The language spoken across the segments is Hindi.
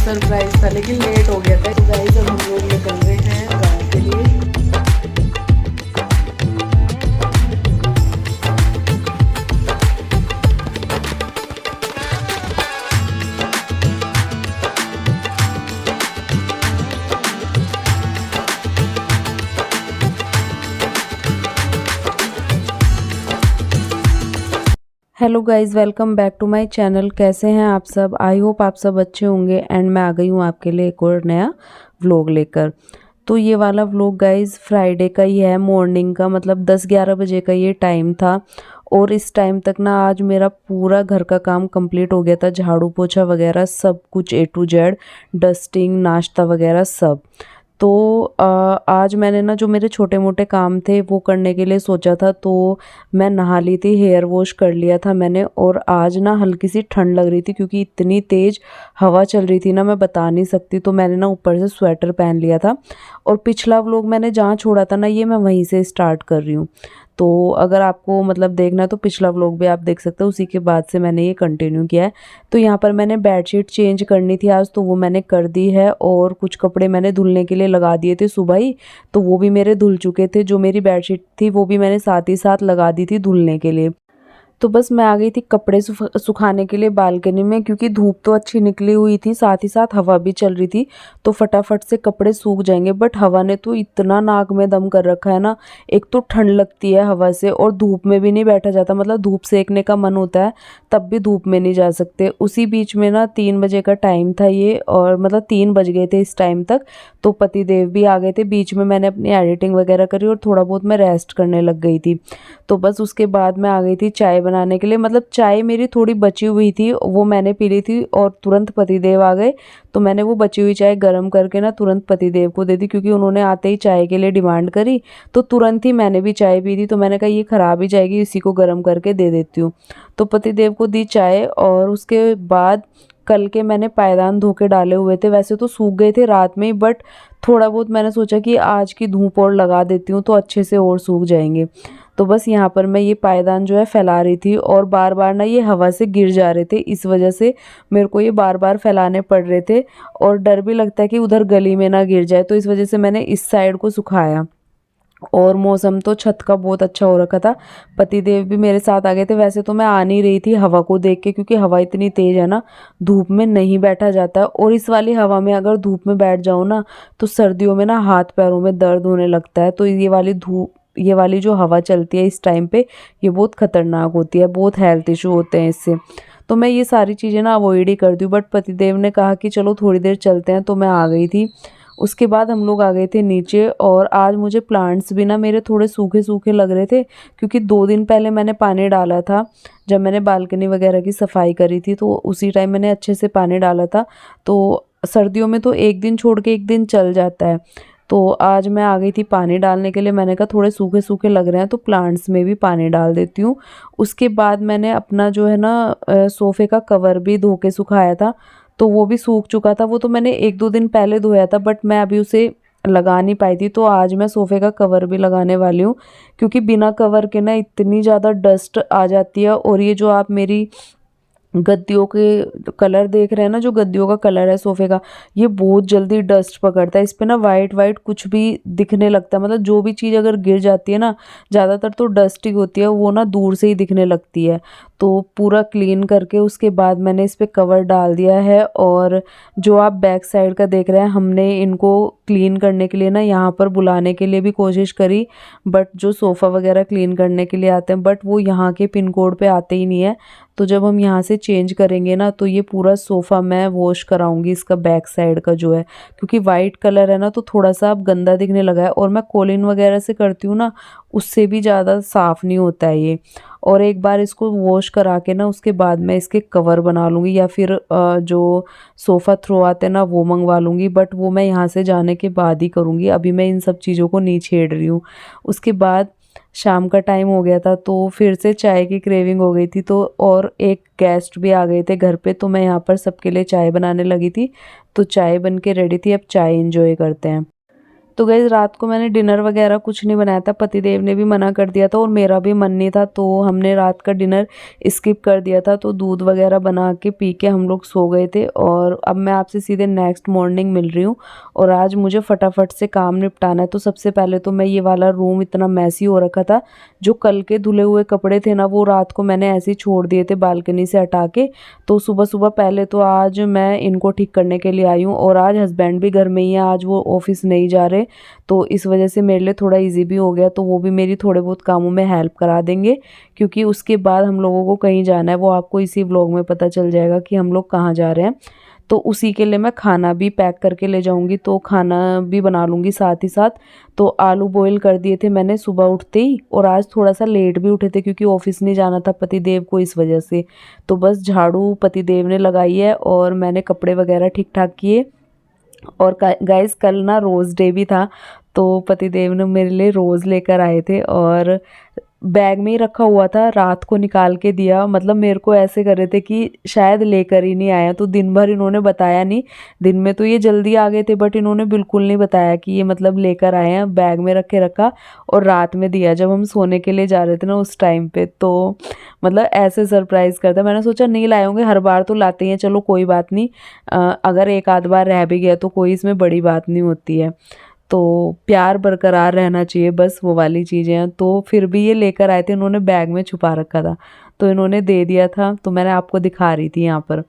सरप्राइज था लेकिन लेट हो गया था। तो गाइस अब हम लोग निकल रहे हैं गाँव के लिए। Hello guys, welcome back to my channel. कैसे हैं आप सब? आई होप आप सब अच्छे होंगे। एंड मैं आ गई हूँ आपके लिए एक और नया व्लॉग लेकर। तो ये वाला व्लॉग गाइज़ फ्राइडे का ही है, मॉर्निंग का, मतलब 10-11 बजे का ये टाइम था। और इस टाइम तक ना आज मेरा पूरा घर का काम कंप्लीट हो गया था, झाड़ू पोछा वगैरह सब कुछ A to Z, डस्टिंग, नाश्ता वगैरह सब। तो आज मैंने ना जो मेरे छोटे मोटे काम थे वो करने के लिए सोचा था, तो मैं नहा ली थी, हेयर वॉश कर लिया था मैंने। और आज ना हल्की सी ठंड लग रही थी क्योंकि इतनी तेज़ हवा चल रही थी ना, मैं बता नहीं सकती। तो मैंने ना ऊपर से स्वेटर पहन लिया था। और पिछला व्लॉग मैंने जहाँ छोड़ा था ना, ये मैं वहीं से स्टार्ट कर रही हूँ। तो अगर आपको मतलब देखना है तो पिछला व्लॉग भी आप देख सकते हो, उसी के बाद से मैंने ये कंटिन्यू किया है। तो यहाँ पर मैंने बेडशीट चेंज करनी थी आज, तो वो मैंने कर दी है। और कुछ कपड़े मैंने धुलने के लिए लगा दिए थे सुबह ही, तो वो भी मेरे धुल चुके थे। जो मेरी बेडशीट थी वो भी मैंने साथ ही साथ लगा दी थी धुलने के लिए। तो बस मैं आ गई थी कपड़े सुखाने के लिए बालकनी में, क्योंकि धूप तो अच्छी निकली हुई थी, साथ ही साथ हवा भी चल रही थी, तो फटाफट से कपड़े सूख जाएंगे। बट हवा ने तो इतना नाक में दम कर रखा है ना, एक तो ठंड लगती है हवा से, और धूप में भी नहीं बैठा जाता। मतलब धूप सेकने का मन होता है तब भी धूप में नहीं जा सकते। उसी बीच में ना 3 बजे का टाइम था ये, और मतलब 3 बज गए थे इस टाइम तक। तो पतिदेव भी आ गए थे। बीच में मैंने अपनी एडिटिंग वगैरह करी और थोड़ा बहुत मैं रेस्ट करने लग गई थी। तो बस उसके बाद मैं आ गई थी चाय बनाने के लिए। मतलब चाय मेरी थोड़ी बची हुई थी, वो मैंने पी ली थी और तुरंत पतिदेव आ गए। तो मैंने वो बची हुई चाय गर्म करके ना तुरंत पतिदेव को दे दी, क्योंकि उन्होंने आते ही चाय के लिए डिमांड करी। तो तुरंत ही मैंने भी चाय पी दी। तो मैंने कहा ये ख़राब ही जाएगी, इसी को गर्म करके दे देती हूँ। तो पतिदेव को दी चाय। और उसके बाद कल के मैंने पायदान धो के डाले हुए थे, वैसे तो सूख गए थे रात में ही, बट थोड़ा बहुत मैंने सोचा कि आज की धूप और लगा देती हूँ तो अच्छे से और सूख जाएंगे। तो बस यहाँ पर मैं ये पायदान जो है फैला रही थी, और बार बार ना ये हवा से गिर जा रहे थे, इस वजह से मेरे को ये बार बार फैलाने पड़ रहे थे। और डर भी लगता है कि उधर गली में ना गिर जाए, तो इस वजह से मैंने इस साइड को सुखाया। और मौसम तो छत का बहुत अच्छा हो रखा था। पतिदेव भी मेरे साथ आ गए थे। वैसे तो मैं आ नहीं रही थी हवा को देख के, क्योंकि हवा इतनी तेज़ है ना, धूप में नहीं बैठा जाता। और इस वाली हवा में अगर धूप में बैठ जाओ ना, तो सर्दियों में ना हाथ पैरों में दर्द होने लगता है। तो ये वाली जो हवा चलती है इस टाइम पे, ये बहुत ख़तरनाक होती है, बहुत हेल्थ इशू होते हैं इससे। तो मैं ये सारी चीज़ें ना अवॉइड ही कर दी हूँ। बट पतिदेव ने कहा कि चलो थोड़ी देर चलते हैं, तो मैं आ गई थी। उसके बाद हम लोग आ गए थे नीचे। और आज मुझे प्लांट्स भी ना मेरे थोड़े सूखे सूखे लग रहे थे, क्योंकि 2 दिन पहले मैंने पानी डाला था। जब मैंने बालकनी वगैरह की सफाई करी थी, तो उसी टाइम मैंने अच्छे से पानी डाला था। तो सर्दियों में तो एक दिन छोड़ के एक दिन चल जाता है। तो आज मैं आ गई थी पानी डालने के लिए। मैंने कहा थोड़े सूखे सूखे लग रहे हैं तो प्लांट्स में भी पानी डाल देती हूँ। उसके बाद मैंने अपना जो है ना सोफ़े का कवर भी धो के सुखाया था, तो वो भी सूख चुका था। वो तो मैंने 1-2 दिन पहले धोया था, बट मैं अभी उसे लगा नहीं पाई थी। तो आज मैं सोफ़े का कवर भी लगाने वाली हूँ, क्योंकि बिना कवर के ना इतनी ज़्यादा डस्ट आ जाती है। और ये जो आप मेरी गद्दियों के कलर देख रहे हैं ना, जो गद्दियों का कलर है सोफे का, ये बहुत जल्दी डस्ट पकड़ता है। इस पे ना वाइट वाइट कुछ भी दिखने लगता है। मतलब जो भी चीज़ अगर गिर जाती है ना, ज़्यादातर तो डस्ट ही होती है, वो ना दूर से ही दिखने लगती है। तो पूरा क्लीन करके उसके बाद मैंने इस पे कवर डाल दिया है। और जो आप बैक साइड का देख रहे हैं, हमने इनको क्लीन करने के लिए ना यहाँ पर बुलाने के लिए भी कोशिश करी, बट जो सोफ़ा वगैरह क्लीन करने के लिए आते हैं, बट वो यहाँ के पिन कोड पे आते ही नहीं है। तो जब हम यहाँ से चेंज करेंगे ना, तो ये पूरा सोफ़ा मैं वॉश कराऊंगी, इसका बैक साइड का जो है, क्योंकि वाइट कलर है ना, तो थोड़ा सा अब गंदा दिखने लगा है। और मैं कोलिन वगैरह से करती हूँ ना, उससे भी ज़्यादा साफ़ नहीं होता है ये। और एक बार इसको वॉश करा के ना, उसके बाद मैं इसके कवर बना लूँगी, या फिर जो सोफ़ा थ्रो आते हैं ना, वो मंगवा लूँगी। बट वो मैं यहाँ से जाने के बाद ही करूँगी, अभी मैं इन सब चीज़ों को नहीं छेड़ रही हूँ। उसके बाद शाम का टाइम हो गया था, तो फिर से चाय की क्रेविंग हो गई थी। तो और एक गेस्ट भी आ गए थे घर पे, तो मैं यहाँ पर सबके लिए चाय बनाने लगी थी। तो चाय बन के रेडी थी, अब चाय इंजॉय करते हैं। तो गाइस रात को मैंने डिनर वगैरह कुछ नहीं बनाया था, पतिदेव ने भी मना कर दिया था और मेरा भी मन नहीं था, तो हमने रात का डिनर स्किप कर दिया था। तो दूध वगैरह बना के पी के हम लोग सो गए थे और अब मैं आपसे सीधे नेक्स्ट मॉर्निंग मिल रही हूँ और आज मुझे फटाफट से काम निपटाना है। तो सबसे पहले तो मैं ये वाला रूम इतना मैसी हो रखा था, जो कल के धुले हुए कपड़े थे ना वो रात को मैंने ऐसे ही छोड़ दिए थे बालकनी से हटा के। तो सुबह सुबह पहले तो आज मैं इनको ठीक करने के लिए आई हूँ और आज हस्बैंड भी घर में ही है, आज वो ऑफिस नहीं जा रहे, तो इस वजह से मेरे लिए थोड़ा इजी भी हो गया। तो वो भी मेरी थोड़े बहुत कामों में हेल्प करा देंगे, क्योंकि उसके बाद हम लोगों को कहीं जाना है, वो आपको इसी व्लॉग में पता चल जाएगा कि हम लोग कहाँ जा रहे हैं। तो उसी के लिए मैं खाना भी पैक करके ले जाऊंगी, तो खाना भी बना लूँगी साथ ही साथ। तो आलू बॉईल कर दिए थे मैंने सुबह उठते ही, और आज थोड़ा सा लेट भी उठे थे क्योंकि ऑफिस नहीं जाना था पतिदेव को, इस वजह से। तो बस झाड़ू पतिदेव ने लगाई है और मैंने कपड़े वगैरह ठीक ठाक किए। और गाइस कल ना रोज़ डे भी था, तो पतिदेव ने मेरे लिए रोज़ लेकर आए थे और बैग में ही रखा हुआ था, रात को निकाल के दिया। मतलब मेरे को ऐसे कर रहे थे कि शायद लेकर ही नहीं आया, तो दिन भर इन्होंने बताया नहीं। दिन में तो ये जल्दी आ गए थे, बट इन्होंने बिल्कुल नहीं बताया कि ये मतलब लेकर आए हैं। बैग में रख के रखा और रात में दिया जब हम सोने के लिए जा रहे थे ना उस टाइम पे। तो मतलब ऐसे सरप्राइज़ करता, मैंने सोचा नहीं लाए होंगे, हर बार तो लाते हैं, चलो कोई बात नहीं। अगर एक आध बार रह भी गया तो कोई इसमें बड़ी बात नहीं होती है। तो प्यार बरकरार रहना चाहिए, बस वो वाली चीज़ें हैं। तो फिर भी ये लेकर आए थे, इन्होंने बैग में छुपा रखा था, तो इन्होंने दे दिया था, तो मैंने आपको दिखा रही थी यहाँ पर।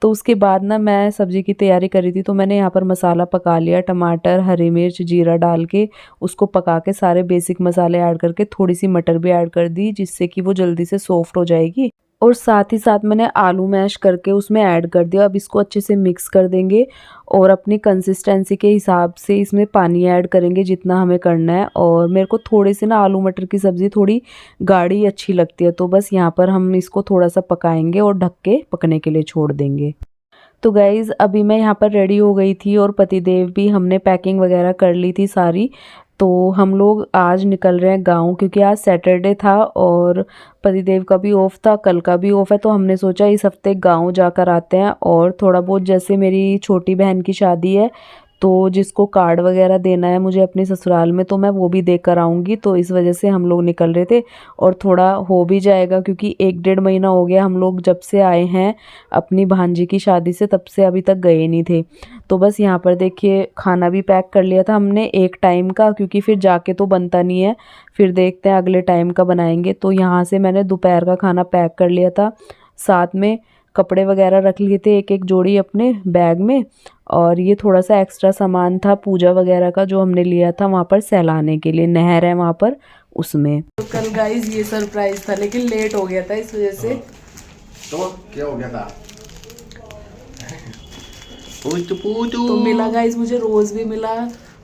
तो उसके बाद ना मैं सब्ज़ी की तैयारी कर रही थी, तो मैंने यहाँ पर मसाला पका लिया, टमाटर, हरी मिर्च, जीरा डाल के उसको पका के सारे बेसिक मसाले ऐड करके थोड़ी सी मटर भी ऐड कर दी, जिससे कि वो जल्दी से सॉफ्ट हो जाएगी। और साथ ही साथ मैंने आलू मैश करके उसमें ऐड कर दिया। अब इसको अच्छे से मिक्स कर देंगे और अपनी कंसिस्टेंसी के हिसाब से इसमें पानी ऐड करेंगे जितना हमें करना है। और मेरे को थोड़े से ना आलू मटर की सब्ज़ी थोड़ी गाढ़ी अच्छी लगती है, तो बस यहाँ पर हम इसको थोड़ा सा पकाएंगे और ढक के पकने के लिए छोड़ देंगे। तो गाइज़ अभी मैं यहाँ पर रेडी हो गई थी और पतिदेव भी, हमने पैकिंग वगैरह कर ली थी सारी। तो हम लोग आज निकल रहे हैं गाँव, क्योंकि आज सैटरडे था और पतिदेव का भी ऑफ था, कल का भी ऑफ है। तो हमने सोचा इस हफ्ते गाँव जाकर आते हैं और थोड़ा बहुत, जैसे मेरी छोटी बहन की शादी है तो जिसको कार्ड वगैरह देना है मुझे अपने ससुराल में, तो मैं वो भी देकर आऊँगी। तो इस वजह से हम लोग निकल रहे थे और थोड़ा हो भी जाएगा, क्योंकि 1 डेढ़ महीना हो गया हम लोग जब से आए हैं अपनी भांजी की शादी से, तब से अभी तक गए नहीं थे। तो बस यहाँ पर देखिए खाना भी पैक कर लिया था हमने एक टाइम का, क्योंकि फिर जाके तो बनता नहीं है, फिर देखते हैं अगले टाइम का बनाएंगे। तो यहाँ से मैंने दोपहर का खाना पैक कर लिया था, साथ में कपड़े वगैरह रख लिए थे एक एक जोड़ी अपने बैग में। और ये थोड़ा सा एक्स्ट्रा सामान था पूजा वगैरह का, जो हमने लिया था वहाँ पर सहलाने के लिए, नहर है वहाँ पर उसमें। तो कल गाइस ये सरप्राइज था, लेकिन लेट हो गया था इस वजह से। तो क्या हो गया था? तो मिला गाइस मुझे रोज भी मिला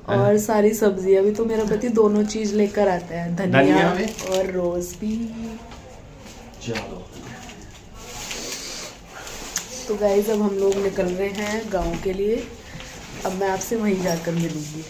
और सारी सब्जी। अभी तो मेरा पति दोनों चीज लेकर आता है, धनिया और रोज भी। चलो तो गाइस अब हम लोग निकल रहे हैं गांव के लिए, अब मैं आपसे वहीं जाकर मिलूंगी।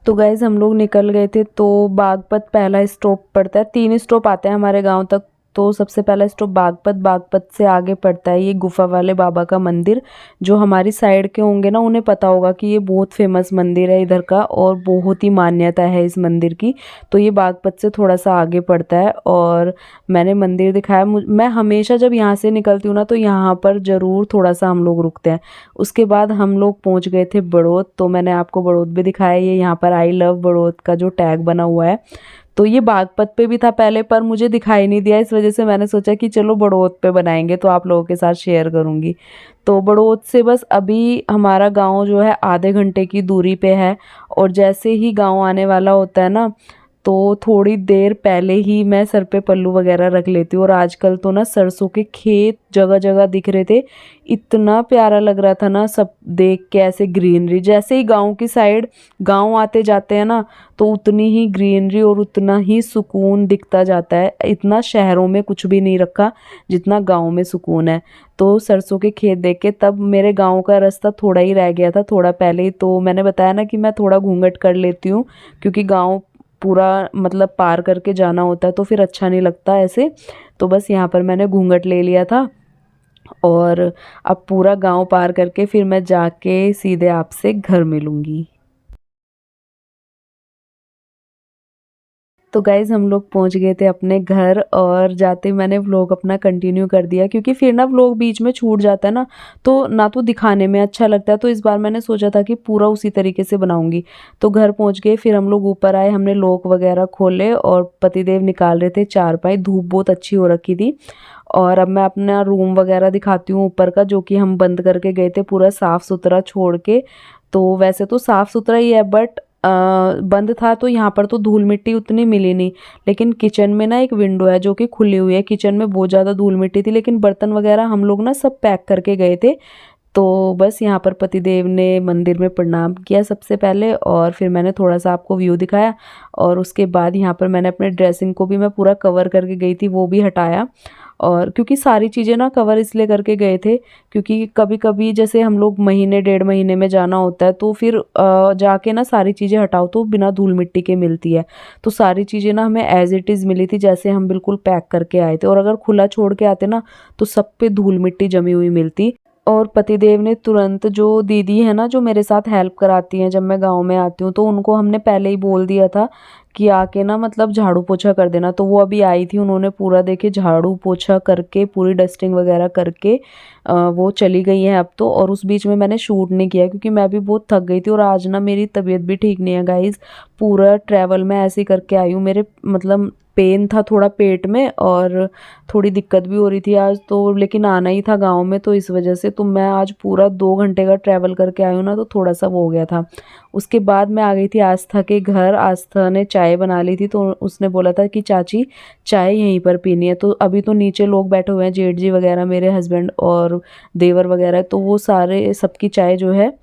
तो गाइस हम लोग निकल गए थे, तो बागपत पहला स्टॉप पड़ता है, 3 स्टॉप आते हैं हमारे गांव तक। तो सबसे पहला स्टॉप बागपत, बागपत से आगे पड़ता है ये गुफा वाले बाबा का मंदिर। जो हमारी साइड के होंगे ना उन्हें पता होगा कि ये बहुत फेमस मंदिर है इधर का, और बहुत ही मान्यता है इस मंदिर की। तो ये बागपत से थोड़ा सा आगे पड़ता है और मैंने मंदिर दिखाया। मैं हमेशा जब यहाँ से निकलती हूँ ना तो यहाँ पर ज़रूर थोड़ा सा हम लोग रुकते हैं। उसके बाद हम लोग पहुँच गए थे बड़ौत, तो मैंने आपको बड़ौत भी दिखाया। ये यहाँ पर आई लव बड़ौत का जो टैग बना हुआ है, तो ये बागपत पे भी था पहले, पर मुझे दिखाई नहीं दिया, इस वजह से मैंने सोचा कि चलो बड़ौत पे बनाएंगे, तो आप लोगों के साथ शेयर करूंगी। तो बड़ौत से बस अभी हमारा गांव जो है आधे घंटे की दूरी पे है। और जैसे ही गांव आने वाला होता है ना, तो थोड़ी देर पहले ही मैं सर पे पल्लू वगैरह रख लेती हूँ। और आजकल तो ना सरसों के खेत जगह जगह दिख रहे थे, इतना प्यारा लग रहा था ना सब देख के, ऐसे ग्रीनरी। जैसे ही गांव की साइड गांव आते जाते हैं ना, तो उतनी ही ग्रीनरी और उतना ही सुकून दिखता जाता है। इतना शहरों में कुछ भी नहीं रखा जितना गांव में सुकून है। तो सरसों के खेत देख के तब मेरे गांव का रास्ता थोड़ा ही रह गया था, थोड़ा पहले ही। तो मैंने बताया ना कि मैं थोड़ा घूंघट कर लेती हूँ, क्योंकि गाँव पूरा मतलब पार करके जाना होता है, तो फिर अच्छा नहीं लगता ऐसे। तो बस यहाँ पर मैंने घूंघट ले लिया था और अब पूरा गांव पार करके फिर मैं जाके सीधे आपसे घर मिलूंगी। तो गाइज़ हम लोग पहुंच गए थे अपने घर और जाते मैंने व्लॉग अपना कंटिन्यू कर दिया, क्योंकि फिर ना व्लॉग बीच में छूट जाता है ना तो दिखाने में अच्छा लगता है। तो इस बार मैंने सोचा था कि पूरा उसी तरीके से बनाऊंगी। तो घर पहुंच गए, फिर हम लोग ऊपर आए, हमने लॉक वगैरह खोले और पतिदेव निकाल रहे थे चारपाई। धूप बहुत अच्छी हो रखी थी। और अब मैं अपना रूम वगैरह दिखाती हूँ ऊपर का, जो कि हम बंद करके गए थे पूरा साफ़ सुथरा छोड़ के। तो वैसे तो साफ़ सुथरा ही है, बट बंद था तो यहाँ पर तो धूल मिट्टी उतनी मिली नहीं। लेकिन किचन में ना एक विंडो है जो कि खुली हुई है, किचन में बहुत ज़्यादा धूल मिट्टी थी। लेकिन बर्तन वगैरह हम लोग ना सब पैक करके गए थे। तो बस यहाँ पर पतिदेव ने मंदिर में प्रणाम किया सबसे पहले, और फिर मैंने थोड़ा सा आपको व्यू दिखाया। और उसके बाद यहाँ पर मैंने अपने ड्रेसिंग को भी मैं पूरा कवर करके गई थी, वो भी हटाया। और क्योंकि सारी चीज़ें ना कवर इसलिए करके गए थे, क्योंकि कभी कभी जैसे हम लोग महीने 1.5 महीने में जाना होता है, तो फिर जाके ना सारी चीज़ें हटाओ तो बिना धूल मिट्टी के मिलती है। तो सारी चीज़ें ना हमें एज इट इज़ मिली थी, जैसे हम बिल्कुल पैक करके आए थे। और अगर खुला छोड़ के आते ना तो सब पे धूल मिट्टी जमी हुई मिलती। और पतिदेव ने तुरंत, जो दीदी है ना जो मेरे साथ हेल्प कराती हैं जब मैं गांव में आती हूँ, तो उनको हमने पहले ही बोल दिया था कि आके ना मतलब झाड़ू पोछा कर देना। तो वो अभी आई थी, उन्होंने पूरा देखे झाड़ू पोछा करके पूरी डस्टिंग वगैरह करके वो चली गई हैं अब तो। और उस बीच में मैंने शूट नहीं किया क्योंकि मैं भी बहुत थक गई थी, और आज ना मेरी तबीयत भी ठीक नहीं है गाइज़। पूरा ट्रैवल में ऐसे ही करके आई हूँ, मेरे मतलब पेन था थोड़ा पेट में और थोड़ी दिक्कत भी हो रही थी आज तो। लेकिन आना ही था गांव में, तो इस वजह से तो मैं आज पूरा 2 घंटे का ट्रैवल करके आई हूँ ना, तो थोड़ा सा वो हो गया था। उसके बाद मैं आ गई थी आस्था के घर। आस्था ने चाय बना ली थी, तो उसने बोला था कि चाची चाय यहीं पर पीनी है। तो अभी तो नीचे लोग बैठे हुए हैं, जेठ जी वगैरह, मेरे हस्बैंड और देवर वगैरह, तो वो सारे सबकी चाय जो है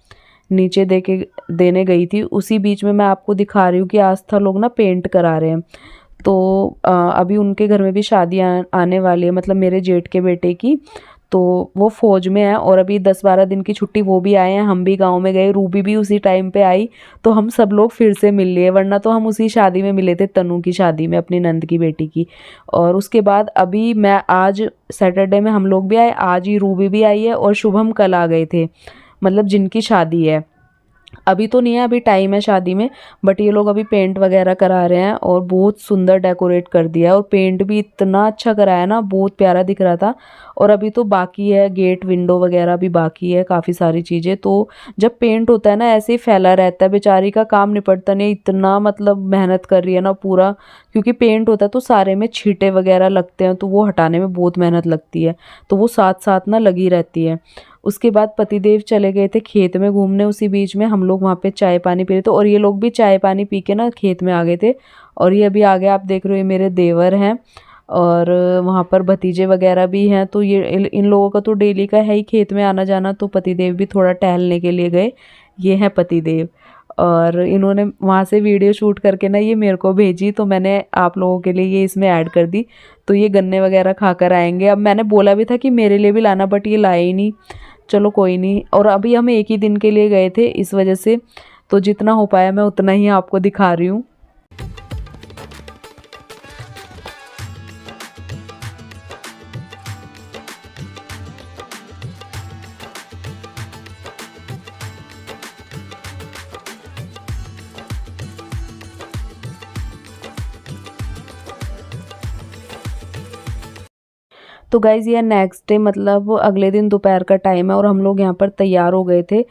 नीचे देने गई थी। उसी बीच में मैं आपको दिखा रही हूँ कि आस्था लोग ना पेंट करा रहे हैं। तो अभी उनके घर में भी शादी आने वाली है, मतलब मेरे जेठ के बेटे की। तो वो फौज में है और अभी 10-12 दिन की छुट्टी वो भी आए हैं, हम भी गांव में गए, रूबी भी उसी टाइम पे आई। तो हम सब लोग फिर से मिल लिए, वरना तो हम उसी शादी में मिले थे, तनु की शादी में, अपनी नंद की बेटी की। और उसके बाद अभी मैं आज सैटरडे में हम लोग भी आए, आज ही रूबी भी आई है और शुभम कल आ गए थे, मतलब जिनकी शादी है। अभी तो नहीं है, अभी टाइम है शादी में, बट ये लोग अभी पेंट वगैरह करा रहे हैं और बहुत सुंदर डेकोरेट कर दिया है। और पेंट भी इतना अच्छा कराया ना, बहुत प्यारा दिख रहा था। और अभी तो बाकी है, गेट विंडो वगैरह भी बाकी है, काफ़ी सारी चीज़ें। तो जब पेंट होता है ना ऐसे ही फैला रहता है, बेचारी का काम निपटता नहीं, इतना मतलब मेहनत कर रही है ना पूरा। क्योंकि पेंट होता है तो सारे में छींटे वगैरह लगते हैं, तो वो हटाने में बहुत मेहनत लगती है, तो वो साथ साथ ना लगी रहती है। उसके बाद पतिदेव चले गए थे खेत में घूमने, उसी बीच में हम लोग वहाँ पे चाय पानी पी रहे थे, और ये लोग भी चाय पानी पी के ना खेत में आ गए थे। और ये अभी आगे आप देख रहे हो, ये मेरे देवर हैं और वहाँ पर भतीजे वगैरह भी हैं। तो ये इन लोगों का तो डेली का है ही खेत में आना जाना, तो पतिदेव भी थोड़ा टहलने के लिए गए। ये हैं पतिदेव, और इन्होंने वहाँ से वीडियो शूट करके ना ये मेरे को भेजी, तो मैंने आप लोगों के लिए ये इसमें ऐड कर दी। तो ये गन्ने वगैरह खाकर आएंगे। अब मैंने बोला भी था कि मेरे लिए भी लाना, बट ये लाए ही नहीं। चलो कोई नहीं। और अभी हम एक ही दिन के लिए गए थे, इस वजह से तो जितना हो पाया मैं उतना ही आपको दिखा रही हूँ। तो गाइज़ ये नेक्स्ट डे, मतलब अगले दिन दोपहर का टाइम है और हम लोग यहाँ पर तैयार हो गए थे।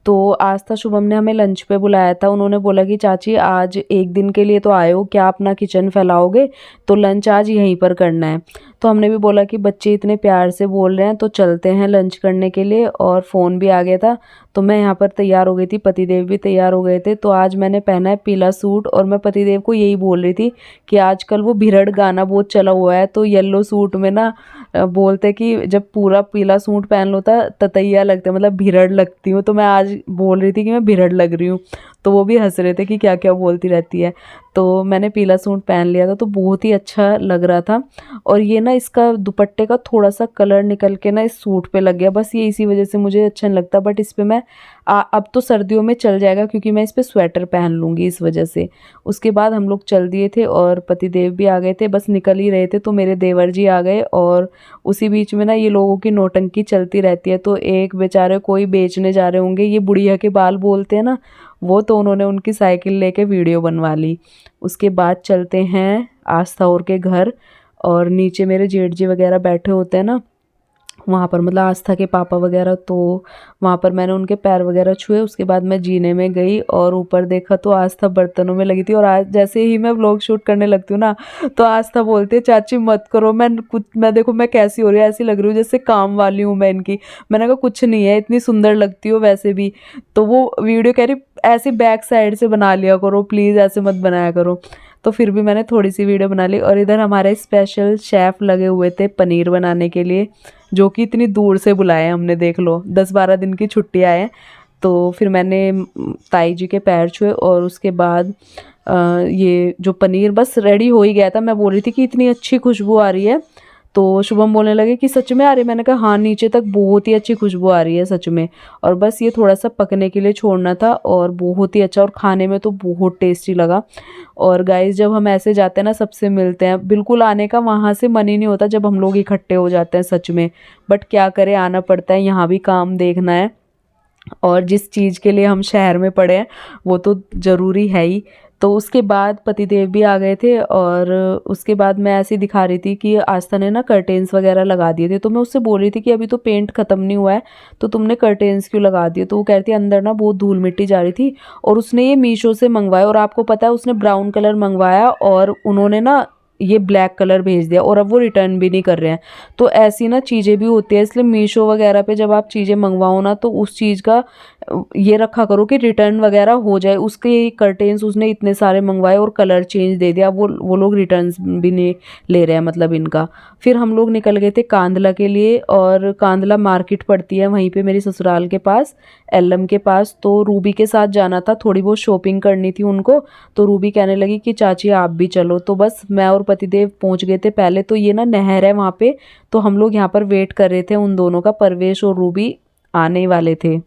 तो आस्था शुभम ने हमें लंच पे बुलाया था। उन्होंने बोला कि चाची आज एक दिन के लिए तो आए हो, क्या अपना किचन फैलाओगे, तो लंच आज यहीं पर करना है। तो हमने भी बोला कि बच्चे इतने प्यार से बोल रहे हैं तो चलते हैं लंच करने के लिए। और फ़ोन भी आ गया था, तो मैं यहाँ पर तैयार हो गई थी, पतिदेव भी तैयार हो गए थे। तो आज मैंने पहना है पीला सूट, और मैं पतिदेव को यही बोल रही थी कि आजकल वो भिरड़ गाना बहुत चला हुआ है, तो येलो सूट में ना बोलते कि जब पूरा पीला सूट पहन लो था ततैया लगता है, मतलब भिरड़ लगती हूँ। तो मैं आज बोल रही थी कि मैं भिरड़ लग रही हूँ, तो वो भी हंस रहे थे कि क्या क्या बोलती रहती है। तो मैंने पीला सूट पहन लिया था, तो बहुत ही अच्छा लग रहा था। और ये ना इसका दुपट्टे का थोड़ा सा कलर निकल के ना इस सूट पे लग गया, बस ये इसी वजह से मुझे अच्छा नहीं लगता। बट इस पे मैं अब तो सर्दियों में चल जाएगा, क्योंकि मैं इस पे स्वेटर पहन लूँगी इस वजह से। उसके बाद हम लोग चल दिए थे और पतिदेव भी आ गए थे, बस निकल ही रहे थे तो मेरे देवर जी आ गए। और उसी बीच में ना ये लोगों की नौटंकी चलती रहती है। तो एक बेचारे कोई बेचने जा रहे होंगे, ये बुढ़िया के बाल बोलते हैं ना, वो तो उन्होंने उनकी साइकिल लेके वीडियो बनवा ली। उसके बाद चलते हैं आस्था और के घर, और नीचे मेरे जेठ जी वगैरह बैठे होते हैं ना, वहाँ पर मतलब आस्था के पापा वगैरह, तो वहाँ पर मैंने उनके पैर वगैरह छुए। उसके बाद मैं जीने में गई और ऊपर देखा तो आस्था बर्तनों में लगी थी। और आज जैसे ही मैं व्लॉग शूट करने लगती हूँ ना, तो आस्था बोलती है चाची मत करो, मैं देखो मैं कैसी हो रही है, ऐसी लग रही हूँ जैसे काम वाली हूँ मैं इनकी। मैंने कहा कुछ नहीं है, इतनी सुंदर लगती हो वैसे भी। तो वो वीडियो कह रही ऐसे बैक साइड से बना लिया करो प्लीज़, ऐसे मत बनाया करो। तो फिर भी मैंने थोड़ी सी वीडियो बना ली। और इधर हमारे स्पेशल शेफ़ लगे हुए थे पनीर बनाने के लिए, जो कि इतनी दूर से बुलाए हमने, देख लो 10-12 दिन की छुट्टी आए। तो फिर मैंने ताई जी के पैर छुए, और उसके बाद ये जो पनीर बस रेडी हो ही गया था। मैं बोल रही थी कि इतनी अच्छी खुशबू आ रही है, तो शुभम बोलने लगे कि सच में आ रही है। मैंने कहा हाँ, नीचे तक बहुत ही अच्छी खुशबू आ रही है सच में। और बस ये थोड़ा सा पकने के लिए छोड़ना था, और बहुत ही अच्छा, और खाने में तो बहुत टेस्टी लगा। और गाइस जब हम ऐसे जाते हैं ना, सबसे मिलते हैं, बिल्कुल आने का वहाँ से मन ही नहीं होता जब हम लोग इकट्ठे हो जाते हैं सच में। बट क्या करें, आना पड़ता है, यहाँ भी काम देखना है। और जिस चीज़ के लिए हम शहर में पड़े हैं वो तो ज़रूरी है ही। तो उसके बाद पतिदेव भी आ गए थे, और उसके बाद मैं ऐसे दिखा रही थी कि आस्था ने ना कर्टेन्स वगैरह लगा दिए थे। तो मैं उससे बोल रही थी कि अभी तो पेंट ख़त्म नहीं हुआ है, तो तुमने कर्टेन्स क्यों लगा दिए। तो वो कहती है अंदर ना बहुत धूल मिट्टी जा रही थी, और उसने ये मीशो से मंगवाया, और आपको पता है उसने ब्राउन कलर मंगवाया और उन्होंने ना ये ब्लैक कलर भेज दिया, और अब वो रिटर्न भी नहीं कर रहे हैं। तो ऐसी ना चीज़ें भी होती है, इसलिए मीशो वगैरह पे जब आप चीज़ें मंगवाओ ना, तो उस चीज़ का ये रखा करो कि रिटर्न वगैरह हो जाए। उसके कर्टेन्स उसने इतने सारे मंगवाए और कलर चेंज दे दिया, वो लोग रिटर्न भी नहीं ले रहे हैं मतलब इनका। फिर हम लोग निकल गए थे कांदला के लिए, और कांदला मार्केट पड़ती है वहीं पे मेरी ससुराल के पास, एलएम के पास। तो रूबी के साथ जाना था, थोड़ी बहुत शॉपिंग करनी थी उनको। तो रूबी कहने लगी कि चाची आप भी चलो। तो बस मैं और पतिदेव पहुंच गए थे पहले। तो ये ना नहर है वहाँ पे, तो हम लोग यहाँ पर वेट कर रहे थे उन दोनों का, परवेश और रूबी आने वाले थे।